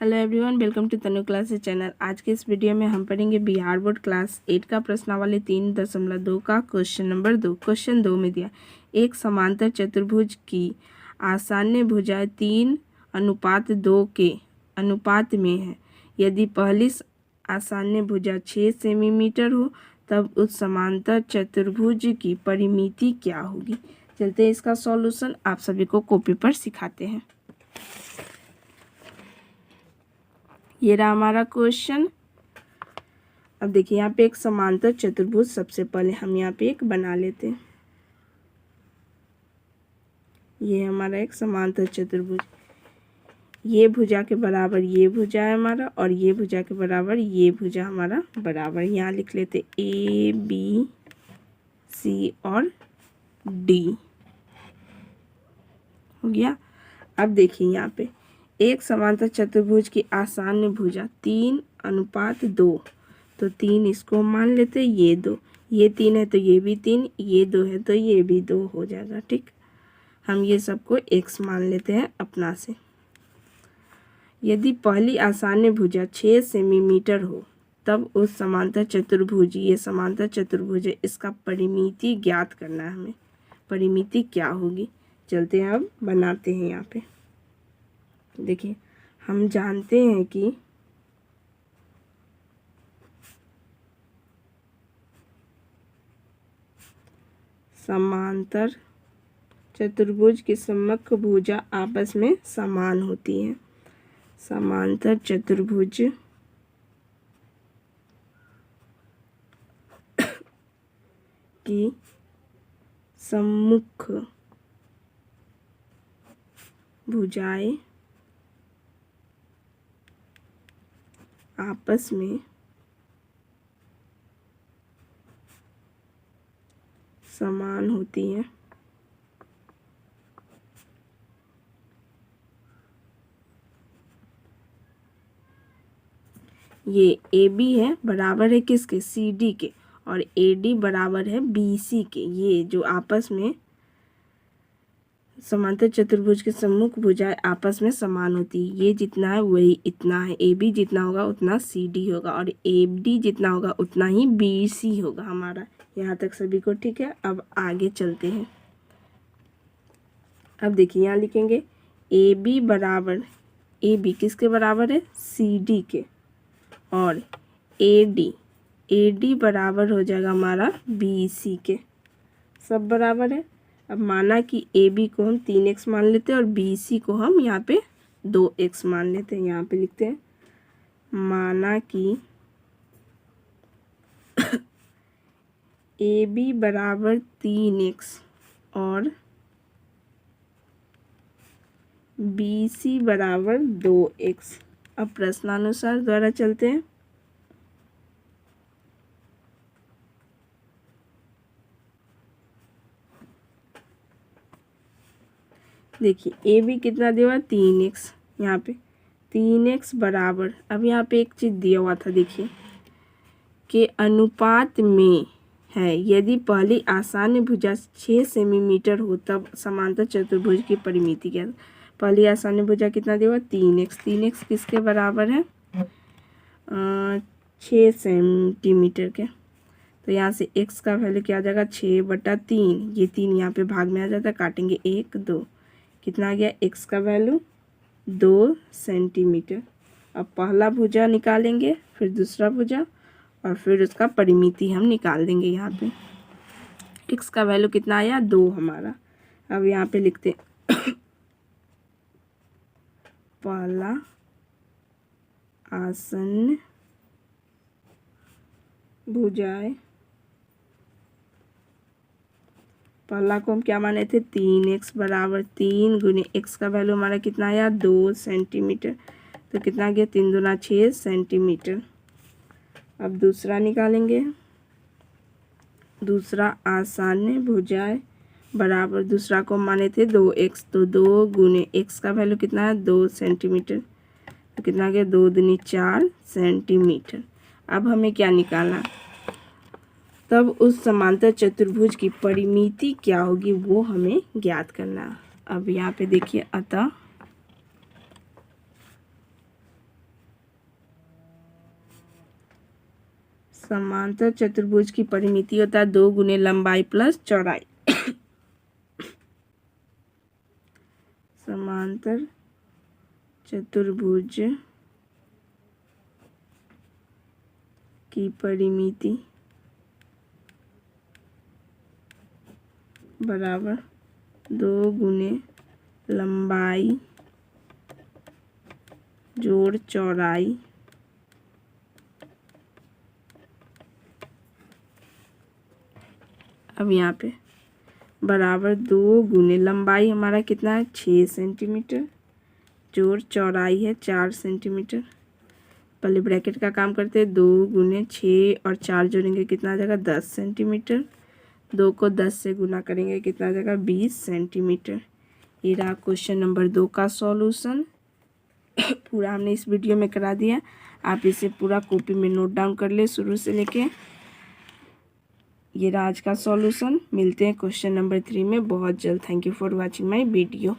Hello everyone, welcome to Tanu classes channel. आज के इस वीडियो में हम पढ़ेंगे बिहार बोर्ड क्लास 8 का प्रश्नावली 3.2 का क्वेश्चन नंबर 2। क्वेश्चन 2 में दिया एक समांतर चतुर्भुज की आसान्य भुजाएं 3:2 के अनुपात में है। यदि पहली आसान्य भुजा 6 सेंटीमीटर हो तब उस समांतर चतुर्भुज की परिमिति क्या होगी। चलते हैं इसका सॉल्यूशन आप सभी को कॉपी पर सिखाते हैं। ये रहा हमारा क्वेश्चन। अब देखिए यहाँ पे एक समांतर चतुर्भुज, सबसे पहले हम यहाँ पे एक बना लेते हैं। ये हमारा एक समांतर चतुर्भुज, ये भुजा के बराबर ये भुजा है हमारा, और ये भुजा के बराबर ये भुजा हमारा बराबर। यहाँ लिख लेते ए बी सी और डी। हो गया। अब देखिए यहाँ पे एक समांतर चतुर्भुज की आसान्य भुजा 3:2, तो 3 इसको मान लेते, ये 2, ये 3 है तो ये भी 3, ये 2 है तो ये भी 2 हो जाएगा। ठीक, हम ये सबको x मान लेते हैं अपना से। यदि पहली आसान्य भुजा 6 सेंटीमीटर हो तब उस समांतर चतुर्भुज, ये समांतर चतुर्भुज है, इसका परिमिति ज्ञात करना है हमें। परिमिति क्या होगी, चलते हैं अब बनाते हैं। यहाँ पे देखिए हम जानते हैं कि समांतर चतुर्भुज की सम्मुख भुजा आपस में समान होती हैं। समांतर चतुर्भुज की सम्मुख भुजाएं आपस में समान होती हैं। ये ए बी है बराबर है किसके, सी डी के, और ए डी बराबर है बी सी के। ये जो आपस में समांतर चतुर्भुज के सम्मुख भुजाएं आपस में समान होती है। ये जितना है वही इतना है, ए बी जितना होगा उतना सी डी होगा, और ए डी जितना होगा उतना ही बी सी होगा हमारा। यहाँ तक सभी को ठीक है। अब आगे चलते हैं। अब देखिए यहाँ लिखेंगे ए बी बराबर, ए बी किसके बराबर है, सी डी के, और ए डी बराबर हो जाएगा हमारा बी सी के। सब बराबर है। अब माना कि ए बी को हम 3x मान लेते हैं और बी सी को हम यहाँ पे 2x मान लेते हैं। यहाँ पे लिखते हैं माना कि ए बी बराबर 3x और बी सी बराबर 2x। अब प्रश्नानुसार द्वारा चलते हैं। देखिए ए बी कितना दिया हुआ, 3x। यहाँ पे 3x बराबर, अब यहाँ पे एक चीज़ दिया हुआ था देखिए, के अनुपात में है। यदि पहली आसान्य भुजा 6 सेंटीमीटर हो तब समांतर चतुर्भुज की परिमिति क्या। पहली आसान्य भुजा कितना दिया हुआ, 3x। 3x किसके बराबर है, 6 सेंटीमीटर के। तो यहाँ से x का वैल्यू क्या आ जाएगा, 6/3। ये 3 यहाँ पे भाग में आ जाता है, काटेंगे 1 2, कितना आ गया x का वैल्यू 2 सेंटीमीटर। अब पहला भुजा निकालेंगे, फिर दूसरा भुजा, और फिर उसका परिमिति हम निकाल देंगे। यहाँ पे x का वैल्यू कितना आया, 2 हमारा। अब यहाँ पे लिखते पहला आसन्न भुजाएं, पहला को हम क्या माने थे, 3x बराबर 3 गुने x का वैल्यू हमारा कितना आया, 2 सेंटीमीटर। तो कितना गया, 3 दूना 6 सेंटीमीटर। अब दूसरा निकालेंगे। दूसरा आसान्य भुजाएं बराबर, दूसरा को माने थे 2x, तो 2 गुने x का वैल्यू कितना है, 2 सेंटीमीटर। तो कितना गया, 2 दूनी 4 सेंटीमीटर। अब हमें क्या निकालना, तब उस समांतर चतुर्भुज की परिमिति क्या होगी वो हमें ज्ञात करना। अब यहाँ पे देखिए, अतः समांतर चतुर्भुज की परिमिति होता है 2 गुने लंबाई प्लस चौड़ाई। समांतर चतुर्भुज की परिमिति बराबर 2 गुने लंबाई जोड़ चौड़ाई अब यहाँ पे बराबर 2 गुने लंबाई हमारा कितना है 6 सेंटीमीटर जोड़ चौड़ाई है 4 सेंटीमीटर। पहले ब्रैकेट का काम करते हैं 2 गुने 6 और 4 जोड़ेंगे कितना आ जाएगा 10 सेंटीमीटर। 2 को 10 से गुना करेंगे कितना आ जाएगा 20 सेंटीमीटर। ये रहा क्वेश्चन नंबर 2 का सॉल्यूशन। पूरा हमने इस वीडियो में करा दिया। आप इसे पूरा कॉपी में नोट डाउन कर ले शुरू से लेके। ये रहा आज का सॉल्यूशन। मिलते हैं क्वेश्चन नंबर 3 में बहुत जल्द। Thank you for watching my video.